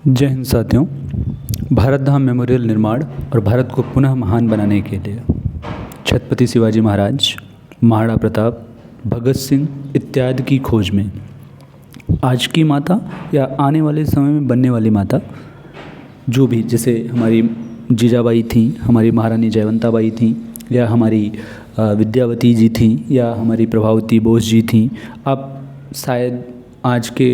जय हिंद साथियों। भारत धाम मेमोरियल निर्माण और भारत को पुनः महान बनाने के लिए छत्रपति शिवाजी महाराज, महाराणा प्रताप, भगत सिंह इत्यादि की खोज में आज की माता या आने वाले समय में बनने वाली माता, जो भी जैसे हमारी जीजाबाई थी, हमारी महारानी जयवंताबाई थी, या हमारी विद्यावती जी थी, या हमारी प्रभावती बोस जी थी। आप शायद आज के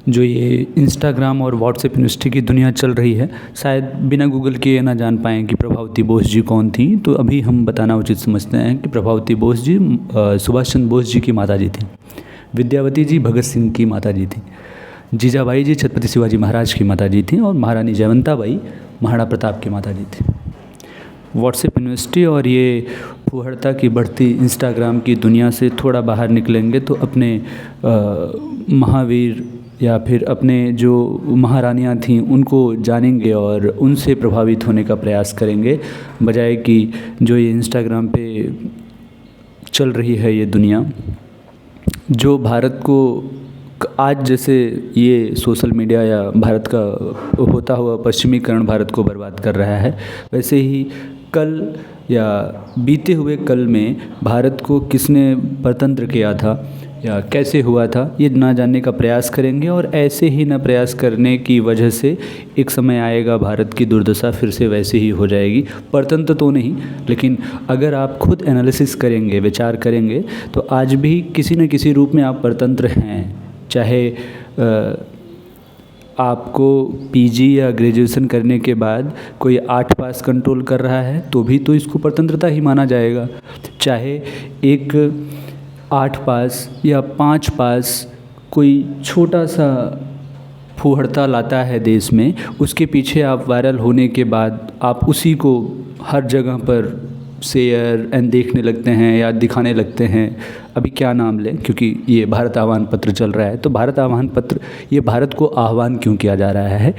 जो ये इंस्टाग्राम और व्हाट्सएप यूनिवर्सिटी की दुनिया चल रही है, शायद बिना गूगल किए ना जान पाएँ कि प्रभावती बोस जी कौन थी। तो अभी हम बताना उचित समझते हैं कि प्रभावती बोस जी सुभाष चंद्र बोस जी की माता जी थी, विद्यावती जी भगत सिंह की माता जी थी, जीजाबाई जी छत्रपति शिवाजी महाराज की माता जी थी, और महारानी जयवंताबाई महाराणा प्रताप की माता जी थी। व्हाट्सएप यूनिवर्सिटी और ये फूहड़ता की बढ़ती इंस्टाग्राम की दुनिया से थोड़ा बाहर निकलेंगे तो अपने महावीर या फिर अपने जो महारानियाँ थीं उनको जानेंगे और उनसे प्रभावित होने का प्रयास करेंगे, बजाय कि जो ये इंस्टाग्राम पे चल रही है ये दुनिया, जो भारत को आज जैसे ये सोशल मीडिया या भारत का होता हुआ पश्चिमीकरण भारत को बर्बाद कर रहा है, वैसे ही कल या बीते हुए कल में भारत को किसने परतंत्र किया था या कैसे हुआ था, ये ना जानने का प्रयास करेंगे। और ऐसे ही ना प्रयास करने की वजह से एक समय आएगा भारत की दुर्दशा फिर से वैसे ही हो जाएगी। परतंत्र तो नहीं, लेकिन अगर आप खुद एनालिसिस करेंगे, विचार करेंगे, तो आज भी किसी न किसी रूप में आप परतंत्र हैं। चाहे आपको पीजी या ग्रेजुएशन करने के बाद कोई 8 पास कंट्रोल कर रहा है तो भी तो इसको परतंत्रता ही माना जाएगा। चाहे एक 8 पास या 5 पास कोई छोटा सा फूहड़ता लाता है देश में, उसके पीछे आप वायरल होने के बाद आप उसी को हर जगह पर शेयर एंड देखने लगते हैं या दिखाने लगते हैं। अभी क्या नाम लें, क्योंकि ये भारत आह्वान पत्र चल रहा है, तो भारत आह्वान पत्र, ये भारत को आह्वान क्यों किया जा रहा है?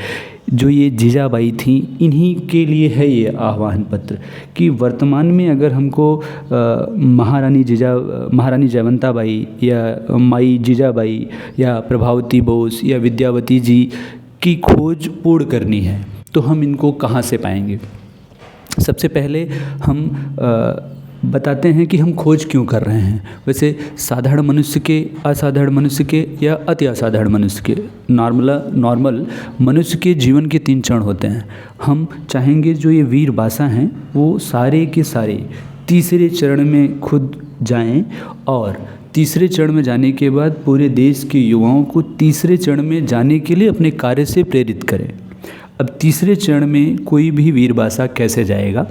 जो ये जीजाबाई थी इन्हीं के लिए है ये आह्वान पत्र कि वर्तमान में अगर हमको महारानी जयवंताबाई या माई जीजाबाई या प्रभावती बोस या विद्यावती जी की खोज पूर्ण करनी है तो हम इनको कहाँ से पाएंगे? सबसे पहले हम बताते हैं कि हम खोज क्यों कर रहे हैं। वैसे साधारण मनुष्य के, असाधारण मनुष्य के या अति असाधारण मनुष्य के, नॉर्मल मनुष्य के जीवन के 3 चरण होते हैं। हम चाहेंगे जो ये वीर बासा हैं वो सारे के सारे तीसरे चरण में खुद जाएं, और तीसरे चरण में जाने के बाद पूरे देश के युवाओं को तीसरे चरण में जाने के लिए अपने कार्य से प्रेरित करें। अब तीसरे चरण में कोई भी वीर बासा कैसे जाएगा?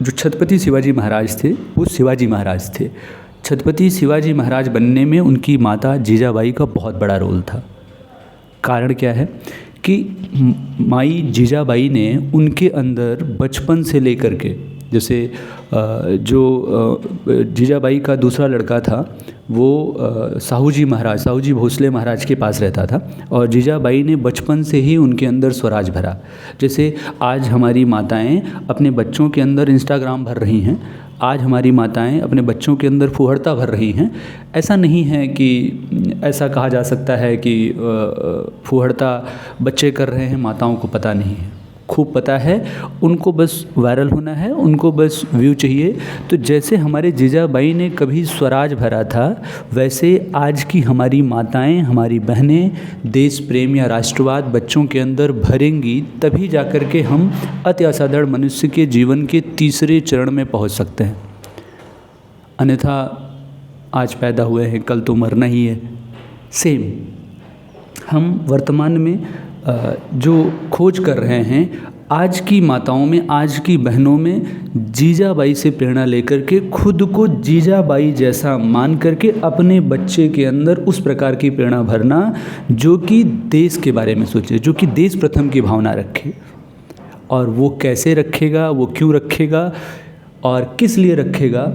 जो छत्रपति शिवाजी महाराज थे वो शिवाजी महाराज थे। छत्रपति शिवाजी महाराज बनने में उनकी माता जीजाबाई का बहुत बड़ा रोल था। कारण क्या है कि माई जीजाबाई ने उनके अंदर बचपन से लेकर के, जैसे जो जीजाबाई का दूसरा लड़का था वो साहू जी भोसले महाराज के पास रहता था, और जीजाबाई ने बचपन से ही उनके अंदर स्वराज भरा। जैसे आज हमारी माताएं अपने बच्चों के अंदर इंस्टाग्राम भर रही हैं, आज हमारी माताएं अपने बच्चों के अंदर फूहड़ता भर रही हैं। ऐसा नहीं है कि ऐसा कहा जा सकता है कि फूहड़ता बच्चे कर रहे हैं, माताओं को पता नहीं है। खूब पता है, उनको बस वायरल होना है, उनको बस व्यू चाहिए। तो जैसे हमारे जीजाबाई ने कभी स्वराज भरा था, वैसे आज की हमारी माताएं, हमारी बहनें देश प्रेम या राष्ट्रवाद बच्चों के अंदर भरेंगी, तभी जाकर के हम अति असाधारण मनुष्य के जीवन के तीसरे चरण में पहुंच सकते हैं। अन्यथा आज पैदा हुए हैं, कल तो मरना ही है। सेम हम वर्तमान में जो खोज कर रहे हैं, आज की माताओं में, आज की बहनों में जीजाबाई से प्रेरणा लेकर के खुद को जीजाबाई जैसा मान करके अपने बच्चे के अंदर उस प्रकार की प्रेरणा भरना जो कि देश के बारे में सोचे, जो कि देश प्रथम की भावना रखे। और वो कैसे रखेगा, वो क्यों रखेगा और किस लिए रखेगा,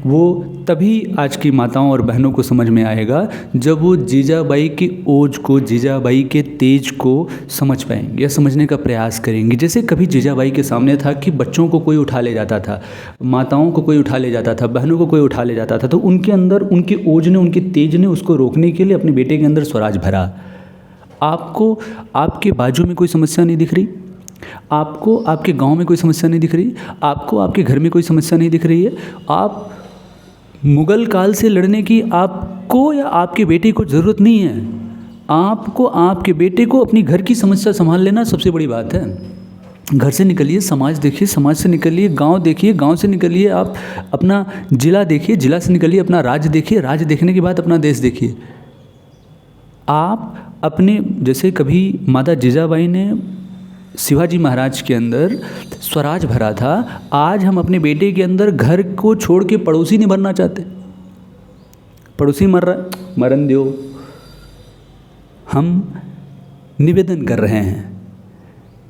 वो तभी आज की माताओं और बहनों को समझ में आएगा जब वो जीजाबाई की ओज को, जीजाबाई के तेज को समझ पाएंगे या समझने का प्रयास करेंगे। जैसे कभी जीजाबाई के सामने था कि बच्चों को कोई उठा ले जाता था, माताओं को कोई उठा ले जाता था, बहनों को कोई उठा ले जाता था, तो उनके अंदर उनकी ओज ने, उनके तेज ने उसको रोकने के लिए अपने बेटे के अंदर स्वराज भरा। आपको आपके बाजू में कोई समस्या नहीं दिख रही, आपको आपके गांव में कोई समस्या नहीं दिख रही, आपको आपके घर में कोई समस्या नहीं दिख रही है। आप मुग़ल काल से लड़ने की आपको या आपके बेटे को ज़रूरत नहीं है। आपको आपके बेटे को अपनी घर की समस्या संभाल लेना सबसे बड़ी बात है। घर से निकलिए, समाज देखिए, समाज से निकलिए, गांव देखिए, गांव से निकलिए आप अपना जिला देखिए, जिला से निकलिए अपना राज्य देखिए, राज्य देखने के बाद अपना देश देखिए। आप अपने, जैसे कभी माता जीजाबाई ने शिवाजी महाराज के अंदर स्वराज भरा था, आज हम अपने बेटे के अंदर घर को छोड़ के पड़ोसी नहीं बनना चाहते। पड़ोसी मर रहा है, मरन दो। हम निवेदन कर रहे हैं,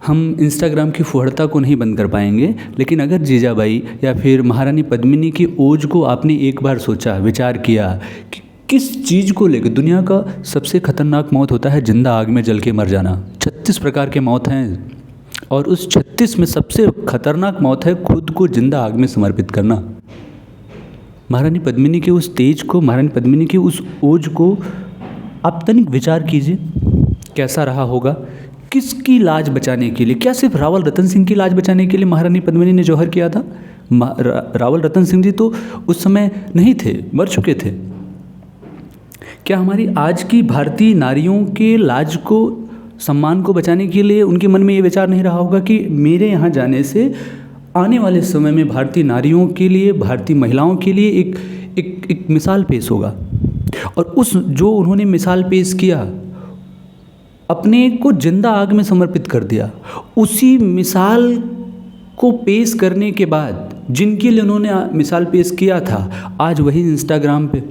हम इंस्टाग्राम की फुहड़ता को नहीं बंद कर पाएंगे, लेकिन अगर जीजाबाई या फिर महारानी पद्मिनी की ओज को आपने एक बार सोचा, विचार किया कि किस चीज़ को लेकर दुनिया का सबसे खतरनाक मौत होता है जिंदा आग में जल के मर जाना। 36 प्रकार के मौत हैं और उस 36 में सबसे खतरनाक मौत है खुद को जिंदा आग में समर्पित करना। महारानी पद्मिनी के उस तेज को, महारानी पद्मिनी की उस ओज को आप तनिक विचार कीजिए, कैसा रहा होगा। किसकी लाज बचाने के लिए? क्या सिर्फ रावल रतन सिंह की लाज बचाने के लिए महारानी पद्मिनी ने जौहर किया था? रावल रतन सिंह जी तो उस समय नहीं थे, मर चुके थे। क्या हमारी आज की भारतीय नारियों के लाज को, सम्मान को बचाने के लिए उनके मन में ये विचार नहीं रहा होगा कि मेरे यहाँ जाने से आने वाले समय में भारतीय नारियों के लिए, भारतीय महिलाओं के लिए एक मिसाल पेश होगा। और उस जो उन्होंने मिसाल पेश किया, अपने को जिंदा आग में समर्पित कर दिया। उसी मिसाल को पेश करने के बाद जिनके लिए उन्होंने मिसाल पेश किया था, आज वही इंस्टाग्राम पे।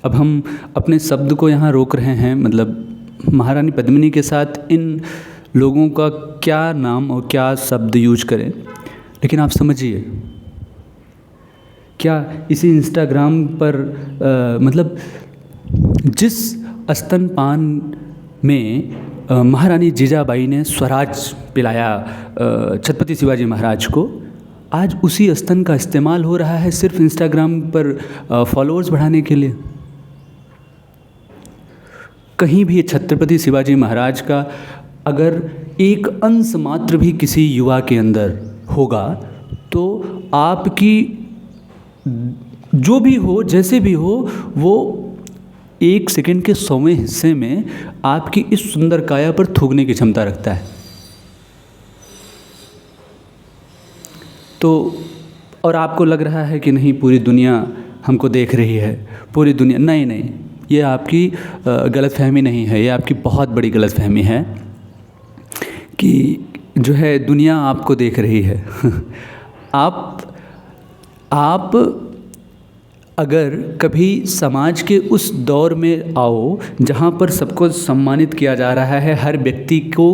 अब हम अपने शब्द को यहाँ रोक रहे हैं, मतलब महारानी पद्मिनी के साथ इन लोगों का क्या नाम और क्या शब्द यूज करें, लेकिन आप समझिए, क्या इसी इंस्टाग्राम पर मतलब जिस स्तनपान में महारानी जीजाबाई ने स्वराज पिलाया छत्रपति शिवाजी महाराज को, आज उसी स्तन का इस्तेमाल हो रहा है सिर्फ इंस्टाग्राम पर फॉलोअर्स बढ़ाने के लिए। कहीं भी छत्रपति शिवाजी महाराज का अगर एक अंश मात्र भी किसी युवा के अंदर होगा, तो आपकी जो भी हो, जैसे भी हो, वो 1 सेकंड के 100वें हिस्से में आपकी इस सुंदर काया पर थूकने की क्षमता रखता है। तो और आपको लग रहा है कि नहीं, पूरी दुनिया हमको देख रही है, पूरी दुनिया, नहीं, ये आपकी गलतफहमी नहीं है, ये आपकी बहुत बड़ी गलतफहमी है कि जो है दुनिया आपको देख रही है। आप अगर कभी समाज के उस दौर में आओ जहाँ पर सबको सम्मानित किया जा रहा है, हर व्यक्ति को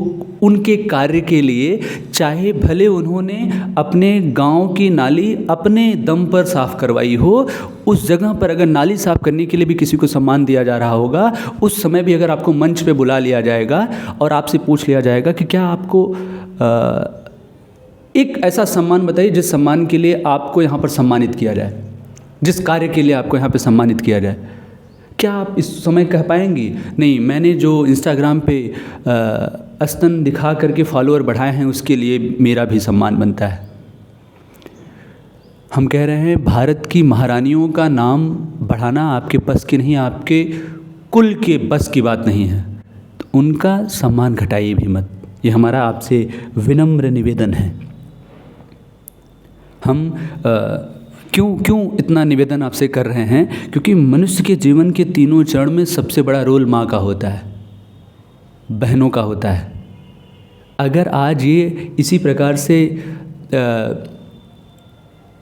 उनके कार्य के लिए, चाहे भले उन्होंने अपने गांव की नाली अपने दम पर साफ़ करवाई हो, उस जगह पर अगर नाली साफ़ करने के लिए भी किसी को सम्मान दिया जा रहा होगा, उस समय भी अगर आपको मंच पे बुला लिया जाएगा और आपसे पूछ लिया जाएगा कि क्या आपको एक ऐसा सम्मान बताइए जिस सम्मान के लिए आपको यहाँ पर सम्मानित किया जाए, जिस कार्य के लिए आपको यहाँ पे सम्मानित किया जाए, क्या आप इस समय कह पाएंगी नहीं, मैंने जो इंस्टाग्राम पे स्तन दिखा करके फॉलोअर बढ़ाए हैं उसके लिए मेरा भी सम्मान बनता है? हम कह रहे हैं भारत की महारानियों का नाम बढ़ाना आपके बस की नहीं, आपके कुल के बस की बात नहीं है, तो उनका सम्मान घटाइए भी मत। ये हमारा आपसे विनम्र निवेदन है। हम क्यों इतना निवेदन आपसे कर रहे हैं? क्योंकि मनुष्य के जीवन के तीनों चरण में सबसे बड़ा रोल माँ का होता है, बहनों का होता है। अगर आज ये इसी प्रकार से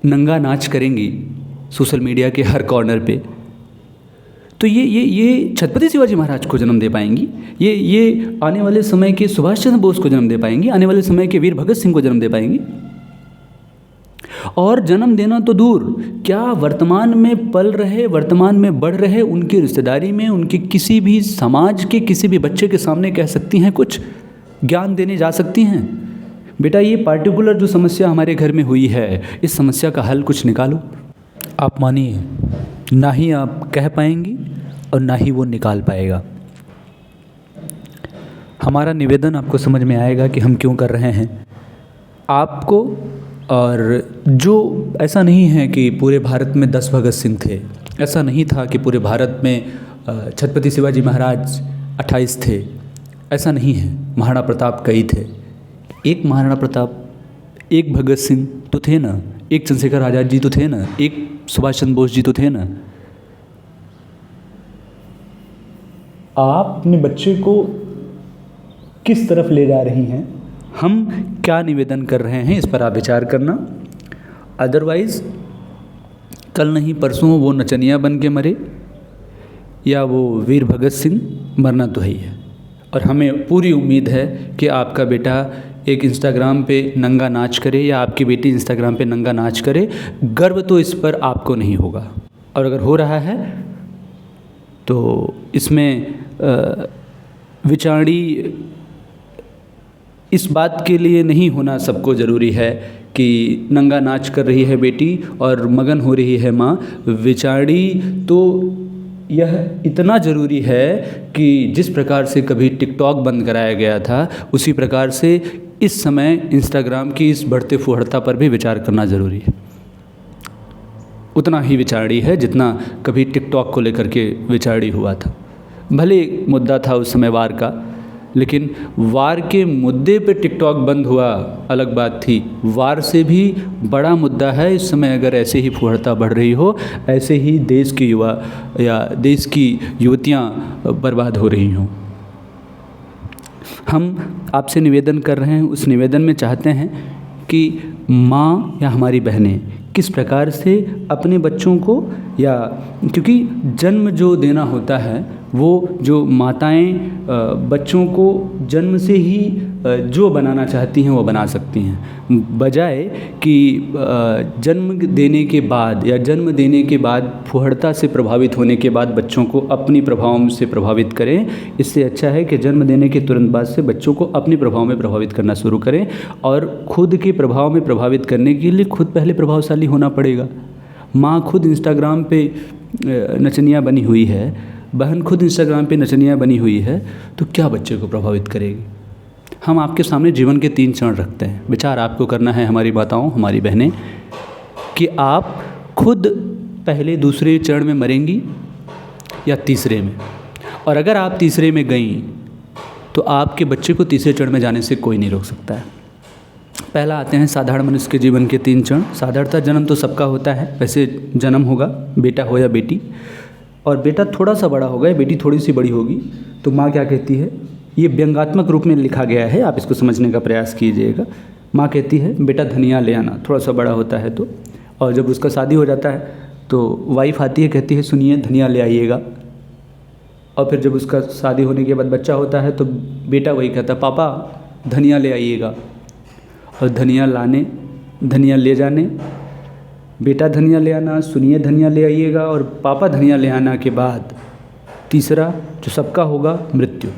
नंगा नाच करेंगी सोशल मीडिया के हर कॉर्नर पे, तो ये छत्रपति शिवाजी महाराज को जन्म दे पाएंगी, ये आने वाले समय के सुभाष चंद्र बोस को जन्म दे पाएंगी, आने वाले समय के वीर भगत सिंह को जन्म दे पाएंगी। और जन्म देना तो दूर, क्या वर्तमान में पल रहे, वर्तमान में बढ़ रहे उनकी रिश्तेदारी में, उनके किसी भी समाज के किसी भी बच्चे के सामने कह सकती हैं, कुछ ज्ञान देने जा सकती हैं, बेटा ये पार्टिकुलर जो समस्या हमारे घर में हुई है, इस समस्या का हल कुछ निकालो। आप मानिए, ना ही आप कह पाएंगी और ना ही वो निकाल पाएगा। हमारा निवेदन आपको समझ में आएगा कि हम क्यों कर रहे हैं आपको। और जो ऐसा नहीं है कि पूरे भारत में 10 भगत सिंह थे, ऐसा नहीं था कि पूरे भारत में छत्रपति शिवाजी महाराज 28 थे, ऐसा नहीं है। महाराणा प्रताप कई थे। एक महाराणा प्रताप, एक भगत सिंह तो थे ना, एक चंद्रशेखर आज़ाद जी तो थे ना, एक सुभाष चंद्र बोस जी तो थे ना। आप अपने बच्चे को किस तरफ ले जा रही हैं, हम क्या निवेदन कर रहे हैं, इस पर आप विचार करना। अदरवाइज़ कल नहीं परसों वो नचनिया बन के मरे या वो वीर भगत सिंह, मरना तो है ही है। और हमें पूरी उम्मीद है कि आपका बेटा एक इंस्टाग्राम पे नंगा नाच करे या आपकी बेटी इंस्टाग्राम पे नंगा नाच करे, गर्व तो इस पर आपको नहीं होगा। और अगर हो रहा है तो इसमें विचारी इस बात के लिए नहीं होना सबको ज़रूरी है कि नंगा नाच कर रही है बेटी और मगन हो रही है माँ। विचारी तो यह इतना ज़रूरी है कि जिस प्रकार से कभी टिकटॉक बंद कराया गया था, उसी प्रकार से इस समय इंस्टाग्राम की इस बढ़ते फुहड़ता पर भी विचार करना ज़रूरी है। उतना ही विचारी है जितना कभी टिकटॉक को लेकर के विचारी हुआ था। भले मुद्दा था उस समय वार का, लेकिन वार के मुद्दे पे टिकटॉक बंद हुआ अलग बात थी। वार से भी बड़ा मुद्दा है इस समय अगर ऐसे ही फुहड़ता बढ़ रही हो, ऐसे ही देश के युवा या देश की युवतियाँ बर्बाद हो रही हों। हम आपसे निवेदन कर रहे हैं, उस निवेदन में चाहते हैं कि माँ या हमारी बहनें किस प्रकार से अपने बच्चों को, या क्योंकि जन्म जो देना होता है वो जो माताएं बच्चों को जन्म से ही जो बनाना चाहती हैं वो बना सकती हैं, बजाय कि जन्म देने के बाद या जन्म देने के बाद फुहड़ता से प्रभावित होने के बाद बच्चों को अपनी प्रभाव से प्रभावित करें। इससे अच्छा है कि जन्म देने के तुरंत बाद से बच्चों को अपने प्रभाव में प्रभावित करना शुरू करें। और खुद के प्रभाव में प्रभावित करने के लिए खुद पहले प्रभावशाली होना पड़ेगा। माँ खुद इंस्टाग्राम पे नचनिया बनी हुई है, बहन खुद इंस्टाग्राम पे नचनिया बनी हुई है, तो क्या बच्चे को प्रभावित करेगी। हम आपके सामने जीवन के 3 चरण रखते हैं। विचार आपको करना है हमारी माताओं, हमारी बहनें, कि आप खुद पहले दूसरे चरण में मरेंगी या तीसरे में। और अगर आप तीसरे में गई तो आपके बच्चे को तीसरे चरण में जाने से कोई नहीं रोक सकता है। पहला आते हैं साधारण मनुष्य के जीवन के 3 चरण। साधारणतः जन्म तो सबका होता है, वैसे जन्म होगा बेटा हो या बेटी, और बेटा थोड़ा सा बड़ा होगा या बेटी थोड़ी सी बड़ी होगी तो माँ क्या कहती है, ये व्यंग्यात्मक रूप में लिखा गया है, आप इसको समझने का प्रयास कीजिएगा। माँ कहती है बेटा धनिया ले आना, थोड़ा सा बड़ा होता है तो। और जब उसका शादी हो जाता है तो वाइफ आती है, कहती है सुनिए धनिया ले आइएगा। और फिर जब उसका शादी होने के बाद बच्चा होता है तो बेटा वही कहता है पापा धनिया ले आइएगा। और धनिया लाने, धनिया ले जाने, बेटा धनिया ले आना, सुनिए धनिया ले आइएगा, और पापा धनिया ले आना के बाद तीसरा जो सबका होगा, मृत्यु,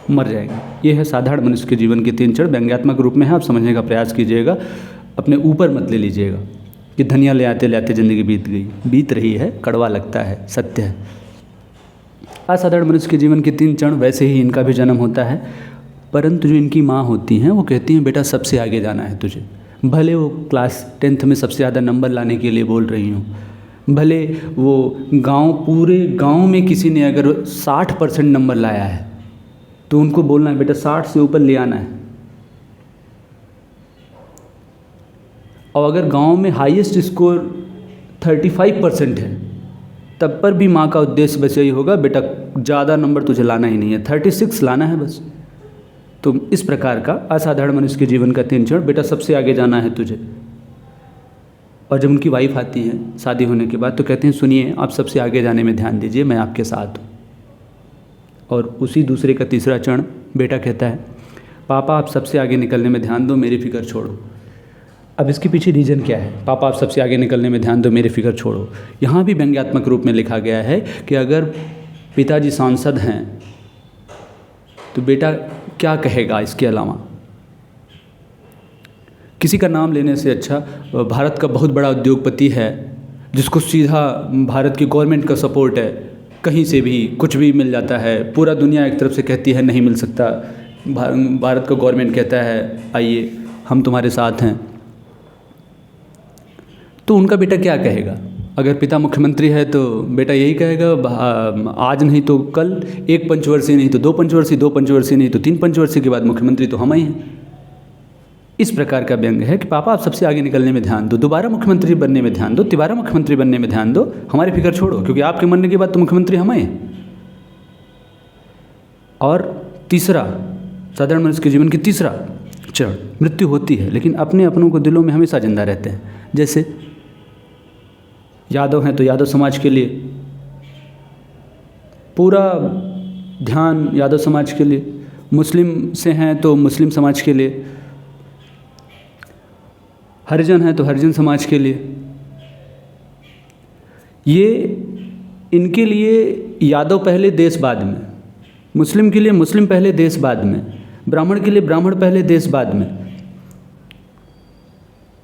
मर जाएंगे। ये है साधारण मनुष्य के जीवन के 3 चरण। व्यंग्यात्मक रूप में है, आप समझने का प्रयास कीजिएगा, अपने ऊपर मत ले लीजिएगा कि धनिया ले आते ले आते ज़िंदगी बीत गई। बीत रही है, कड़वा लगता है, सत्य है। असाधारण मनुष्य के जीवन के 3 चरण, वैसे ही इनका भी जन्म होता है, परंतु जो इनकी माँ होती हैं वो कहती हैं बेटा सबसे आगे जाना है तुझे। भले वो क्लास 10th में सबसे ज़्यादा नंबर लाने के लिए बोल रही हूँ, भले वो पूरे गांव में किसी ने अगर 60% नंबर लाया है तो उनको बोलना है बेटा 60 से ऊपर ले आना है। और अगर गांव में हाईएस्ट स्कोर 35% है तब पर भी माँ का उद्देश्य बस यही होगा बेटा ज़्यादा नंबर तुझे लाना ही नहीं है, 36 लाना है बस। तो इस प्रकार का असाधारण मनुष्य के जीवन का 3 चरण, बेटा सबसे आगे जाना है तुझे। और जब उनकी वाइफ आती है शादी होने के बाद तो कहते हैं सुनिए आप सबसे आगे जाने में ध्यान दीजिए, मैं आपके साथ हूँ। और उसी दूसरे का तीसरा चरण, बेटा कहता है पापा आप सबसे आगे निकलने में ध्यान दो, मेरी फिक्र छोड़ो। अब इसके पीछे रीज़न क्या है, पापा आप सबसे आगे निकलने में ध्यान दो, मेरी फिक्र छोड़ो। यहाँ भी व्यंग्यात्मक रूप में लिखा गया है कि अगर पिताजी सांसद हैं तो बेटा क्या कहेगा इसके अलावा। किसी का नाम लेने से अच्छा भारत का बहुत बड़ा उद्योगपति है जिसको सीधा भारत की गवर्नमेंट का सपोर्ट है, कहीं से भी कुछ भी मिल जाता है, पूरा दुनिया एक तरफ से कहती है नहीं मिल सकता, भारत का गवर्नमेंट कहता है आइए हम तुम्हारे साथ हैं, तो उनका बेटा क्या कहेगा? अगर पिता मुख्यमंत्री है तो बेटा यही कहेगा आज नहीं तो कल, 1 पंचवर्षीय नहीं तो 2 पंचवर्षीय, 2 पंचवर्षीय नहीं तो 3 पंचवर्षीय के बाद मुख्यमंत्री तो हम ही हैं। इस प्रकार का व्यंग है कि पापा आप सबसे आगे निकलने में ध्यान दो, दोबारा मुख्यमंत्री बनने में ध्यान दो, तिबारा मुख्यमंत्री बनने में ध्यान दो, हमारी फिक्र छोड़ो, क्योंकि आपके मरने के बाद तो मुख्यमंत्री हम हैं। और तीसरा, साधारण मनुष्य के जीवन की तीसरा चरण, मृत्यु होती है लेकिन अपने अपनों को दिलों में हमेशा जिंदा रहते हैं। जैसे यादव हैं तो यादव समाज के लिए पूरा ध्यान, यादव समाज के लिए, मुस्लिम से हैं तो मुस्लिम समाज के लिए, हरिजन हैं तो हरिजन समाज के लिए। ये इनके लिए यादव पहले देश बाद में, मुस्लिम के लिए मुस्लिम पहले देश बाद में, ब्राह्मण के लिए ब्राह्मण पहले देश बाद में,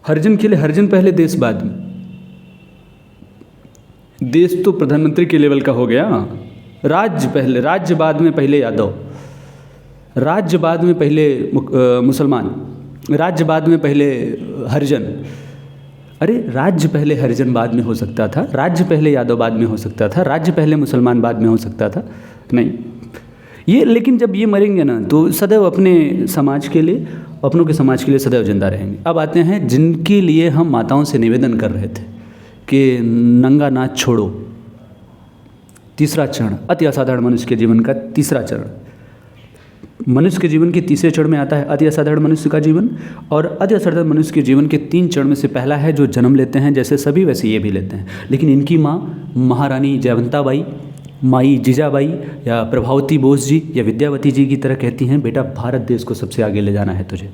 हरिजन के लिए हरिजन पहले देश बाद में। देश तो प्रधानमंत्री के लेवल का हो गया, राज्य पहले, राज्य बाद में पहले यादव, राज्य बाद में पहले मुसलमान, राज्य बाद में पहले हरिजन। अरे राज्य पहले हरिजन बाद में हो सकता था, राज्य पहले यादव बाद में हो सकता था, राज्य पहले मुसलमान बाद में हो सकता था, नहीं ये। लेकिन जब ये मरेंगे ना तो सदैव अपने समाज के लिए, अपनों के समाज के लिए सदैव जिंदा रहेंगे। अब आते हैं जिनके लिए हम माताओं से निवेदन कर रहे थे कि नंगा नाच छोड़ो। तीसरा चरण, अति असाधारण मनुष्य के जीवन का तीसरा चरण। मनुष्य के जीवन के तीसरे चरण में आता है अति असाधारण मनुष्य का जीवन, और अति असाधारण मनुष्य के जीवन के 3 चरण में से पहला है जो जन्म लेते हैं, जैसे सभी वैसे ये भी लेते हैं। लेकिन इनकी माँ महारानी जयवंताबाई, माई जीजाबाई या प्रभावती बोस जी या विद्यावती जी की तरह कहती हैं बेटा भारत देश को सबसे आगे ले जाना है तुझे।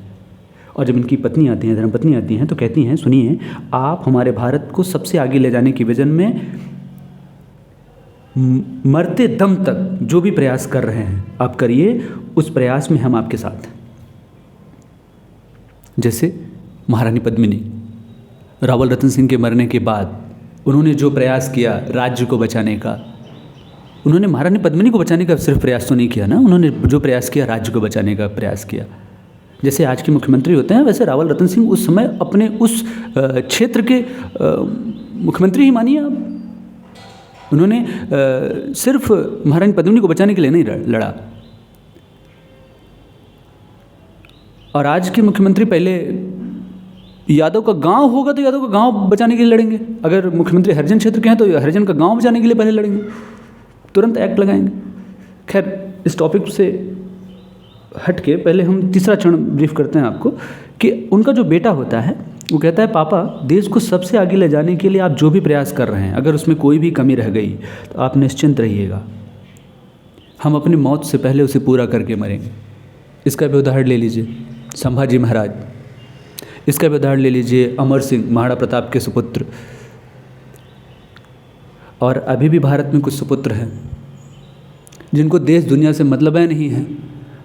और जब इनकी पत्नी आती हैं, धर्मपत्नी आती हैं, तो कहती हैं सुनिए आप हमारे भारत को सबसे आगे ले जाने की विजन में मरते दम तक जो भी प्रयास कर रहे हैं आप करिए, उस प्रयास में हम आपके साथ हैं। जैसे महारानी पद्मिनी, रावल रतन सिंह के मरने के बाद उन्होंने जो प्रयास किया राज्य को बचाने का, उन्होंने महारानी पद्मिनी को बचाने का सिर्फ प्रयास तो नहीं किया ना, उन्होंने जो प्रयास किया राज्य को बचाने का प्रयास किया। जैसे आज के मुख्यमंत्री होते हैं वैसे रावल रतन सिंह उस समय अपने उस क्षेत्र के मुख्यमंत्री ही मानिए आप। उन्होंने सिर्फ महारानी पद्मिनी को बचाने के लिए नहीं लड़ा। और आज के मुख्यमंत्री पहले यादव का गांव होगा तो यादव का गांव बचाने के लिए लड़ेंगे, अगर मुख्यमंत्री हरिजन क्षेत्र के हैं तो हरिजन का गांव बचाने के लिए पहले लड़ेंगे, तुरंत एक्ट लगाएंगे। खैर इस टॉपिक से हट के पहले हम तीसरा चरण ब्रीफ करते हैं आपको कि उनका जो बेटा होता है वो कहता है पापा देश को सबसे आगे ले जाने के लिए आप जो भी प्रयास कर रहे हैं, अगर उसमें कोई भी कमी रह गई तो आप निश्चिंत रहिएगा, हम अपनी मौत से पहले उसे पूरा करके मरेंगे। इसका भी उदाहरण ले लीजिए संभाजी महाराज, इसका भी उदाहरण ले लीजिए अमर सिंह, महाराणा प्रताप के सुपुत्र। और अभी भी भारत में कुछ सुपुत्र हैं जिनको देश दुनिया से मतलब है नहीं है,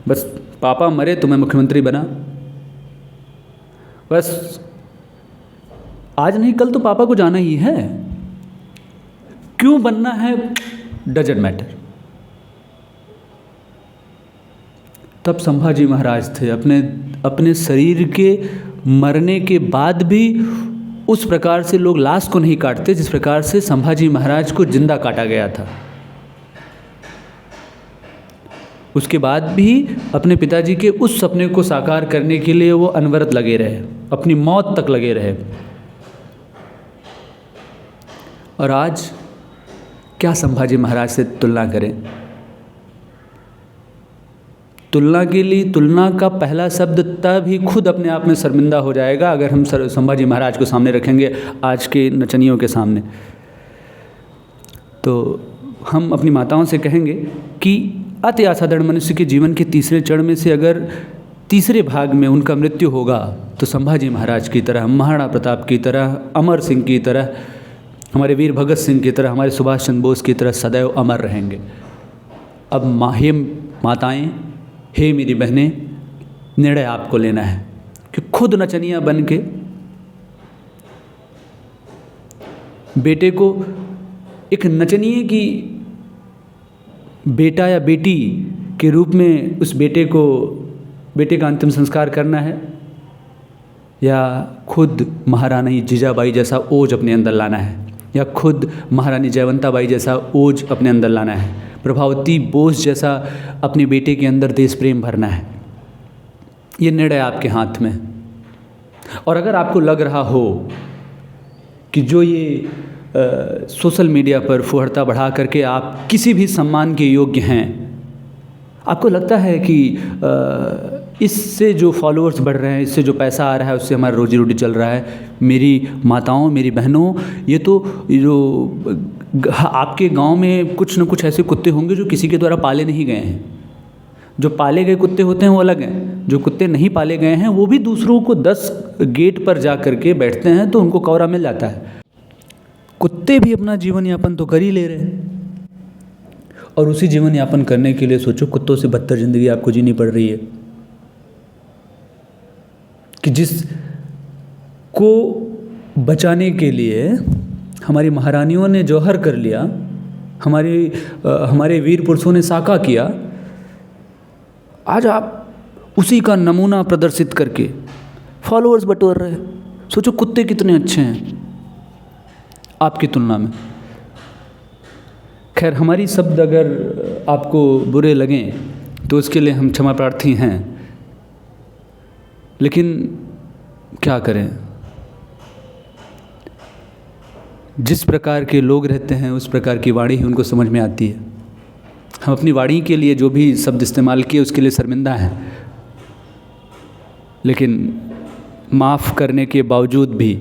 बस पापा मरे तो मैं मुख्यमंत्री बना, बस आज नहीं कल तो पापा को जाना ही है, क्यों बनना है डजंट मैटर। तब संभाजी महाराज थे, अपने शरीर के मरने के बाद भी उस प्रकार से लोग लाश को नहीं काटते जिस प्रकार से संभाजी महाराज को जिंदा काटा गया था। उसके बाद भी अपने पिताजी के उस सपने को साकार करने के लिए वो अनवरत लगे रहे, अपनी मौत तक लगे रहे। और आज क्या संभाजी महाराज से तुलना करें? तुलना के लिए तुलना का पहला शब्द तब ही खुद अपने आप में शर्मिंदा हो जाएगा अगर हम संभाजी महाराज को सामने रखेंगे आज के नचनियों के सामने। तो हम अपनी माताओं से कहेंगे कि अति असाधारण मनुष्य के जीवन के तीसरे चरण में से अगर तीसरे भाग में उनका मृत्यु होगा तो संभाजी महाराज की तरह, महाराणा प्रताप की तरह, अमर सिंह की तरह, हमारे वीर भगत सिंह की तरह, हमारे सुभाष चंद्र बोस की तरह सदैव अमर रहेंगे। अब हे माताएं, हे मेरी बहनें, निर्णय आपको लेना है कि खुद नचनिया बन के बेटे को एक नचनिए की बेटा या बेटी के रूप में उस बेटे का अंतिम संस्कार करना है, या खुद महारानी जीजाबाई जैसा ओज अपने अंदर लाना है, या खुद महारानी जयवंताबाई जैसा ओज अपने अंदर लाना है, प्रभावती बोस जैसा अपने बेटे के अंदर देश प्रेम भरना है। ये निर्णय आपके हाथ में। और अगर आपको लग रहा हो कि जो ये सोशल मीडिया पर फुहड़ता बढ़ा करके आप किसी भी सम्मान के योग्य हैं, आपको लगता है कि इससे जो फॉलोअर्स बढ़ रहे हैं, इससे जो पैसा आ रहा है, उससे हमारा रोजी रोटी चल रहा है, मेरी माताओं, मेरी बहनों, ये तो जो आपके गांव में कुछ न कुछ ऐसे कुत्ते होंगे जो किसी के द्वारा पाले नहीं गए हैं। जो पाले गए कुत्ते होते हैं वो अलग हैं, जो कुत्ते नहीं पाले गए हैं वो भी दूसरों को 10 गेट पर जा कर के बैठते हैं तो उनको कौरा मिल जाता है। कुत्ते भी अपना जीवन यापन तो कर ही ले रहे हैं, और उसी जीवन यापन करने के लिए सोचो कुत्तों से बदतर ज़िंदगी आपको जीनी पड़ रही है, कि जिसको बचाने के लिए हमारी महारानियों ने जौहर कर लिया, हमारे वीर पुरुषों ने साका किया, आज आप उसी का नमूना प्रदर्शित करके फॉलोअर्स बटोर रहे हैं। सोचो कुत्ते कितने अच्छे हैं आपकी तुलना में। खैर, हमारी शब्द अगर आपको बुरे लगें तो उसके लिए हम क्षमा प्रार्थी हैं, लेकिन क्या करें, जिस प्रकार के लोग रहते हैं उस प्रकार की वाणी ही उनको समझ में आती है। हम अपनी वाणी के लिए जो भी शब्द इस्तेमाल किए उसके लिए शर्मिंदा हैं, लेकिन माफ़ करने के बावजूद भी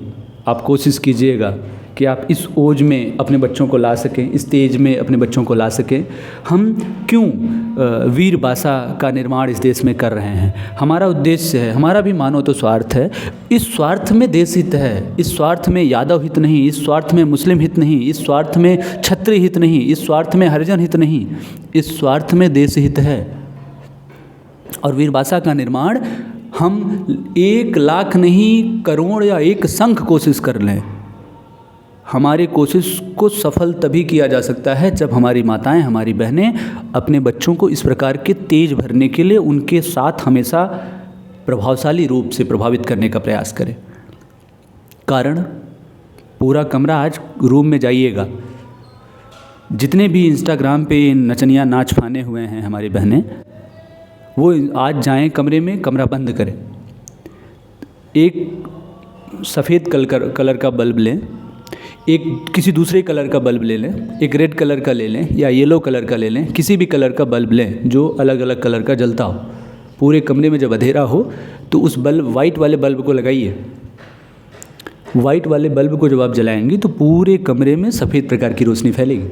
आप कोशिश कीजिएगा कि आप इस ओज में अपने बच्चों को ला सकें, इस तेज में अपने बच्चों को ला सकें। हम क्यों वीर भाषा का निर्माण इस देश में कर रहे हैं? हमारा उद्देश्य है, हमारा भी मानो तो स्वार्थ है। इस स्वार्थ में देश हित है, इस स्वार्थ में यादव हित नहीं, इस स्वार्थ में मुस्लिम हित नहीं, इस स्वार्थ में क्षत्रिय हित नहीं, इस स्वार्थ में हरिजन हित नहीं, इस स्वार्थ में देश हित है। और वीर भाषा का निर्माण हम 1 लाख नहीं, करोड़ या 1 संख कोशिश कर लें, हमारी कोशिश को सफल तभी किया जा सकता है जब हमारी माताएं, हमारी बहनें अपने बच्चों को इस प्रकार के तेज भरने के लिए उनके साथ हमेशा प्रभावशाली रूप से प्रभावित करने का प्रयास करें। कारण, पूरा कमरा आज रूम में जाइएगा, जितने भी इंस्टाग्राम पे नचनिया नाच फाने हुए हैं हमारी बहनें, वो आज जाएं कमरे में, कमरा बंद करें, एक सफ़ेद कलर का बल्ब लें, एक किसी दूसरे कलर का बल्ब ले लें, एक रेड कलर का ले लें या येलो कलर का ले लें, किसी भी कलर का बल्ब लें जो अलग अलग कलर का जलता हो। पूरे कमरे में जब अंधेरा हो तो उस वाइट वाले बल्ब को लगाइए। वाइट वाले बल्ब को जब आप जलाएंगे तो पूरे कमरे में सफ़ेद प्रकार की रोशनी फैलेगी।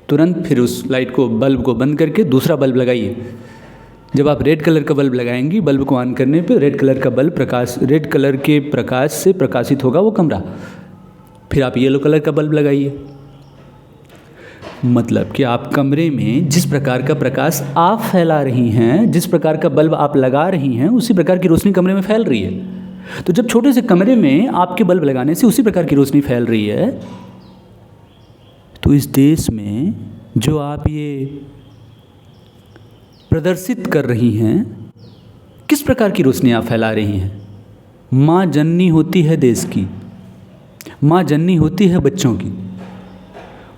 तुरंत फिर उस बल्ब को बंद करके दूसरा बल्ब लगाइए। जब आप रेड कलर का बल्ब लगाएंगी, बल्ब को ऑन करने पे रेड कलर का बल्ब रेड कलर के प्रकाश से प्रकाशित होगा वो कमरा। फिर आप येलो कलर का बल्ब लगाइए। मतलब कि आप कमरे में जिस प्रकार का प्रकाश आप फैला रही हैं, जिस प्रकार का बल्ब आप लगा रही हैं, उसी प्रकार की रोशनी कमरे में फैल रही है। तो जब छोटे से कमरे में आपके बल्ब लगाने से उसी प्रकार की रोशनी फैल रही है, तो इस देश में जो आप ये प्रदर्शित कर रही हैं, किस प्रकार की रोशनी आप फैला रही हैं? माँ जननी होती है देश की, माँ जननी होती है बच्चों की।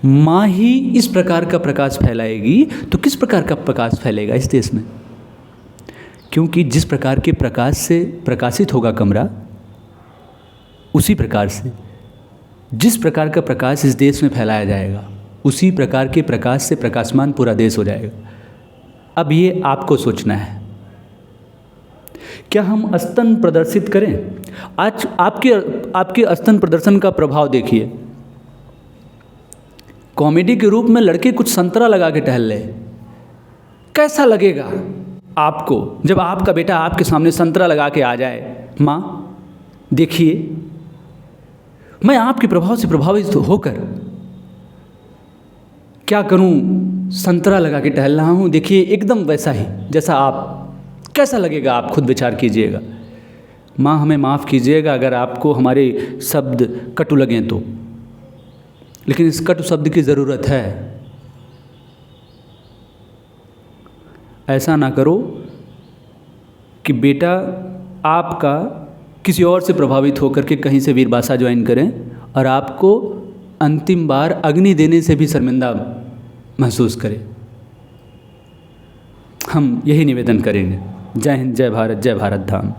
माँ ही इस प्रकार का प्रकाश फैलाएगी तो किस प्रकार का प्रकाश फैलेगा इस देश में? क्योंकि जिस प्रकार के प्रकाश से प्रकाशित होगा कमरा, उसी प्रकार से जिस प्रकार का प्रकाश इस देश में फैलाया जाएगा, उसी प्रकार के प्रकाश से प्रकाशमान पूरा देश हो जाएगा। अब ये आपको सोचना है, क्या हम स्तन प्रदर्शित करें? आज आपके स्तन प्रदर्शन का प्रभाव देखिए। कॉमेडी के रूप में लड़के कुछ संतरा लगा के टहल रहे, कैसा लगेगा आपको जब आपका बेटा आपके सामने संतरा लगा के आ जाए? माँ देखिए, मैं आपके प्रभाव से प्रभावित होकर क्या करूं, संतरा लगा के टहल रहा हूं, देखिए एकदम वैसा ही जैसा आप। कैसा लगेगा आप खुद विचार कीजिएगा। माँ हमें माफ़ कीजिएगा अगर आपको हमारे शब्द कटु लगें तो, लेकिन इस कटु शब्द की ज़रूरत है। ऐसा ना करो कि बेटा आपका किसी और से प्रभावित होकर के कहीं से वीरबासा ज्वाइन करें और आपको अंतिम बार अग्नि देने से भी शर्मिंदा महसूस करें। हम यही निवेदन करेंगे। जय हिंद, जय भारत, जय भारत धाम।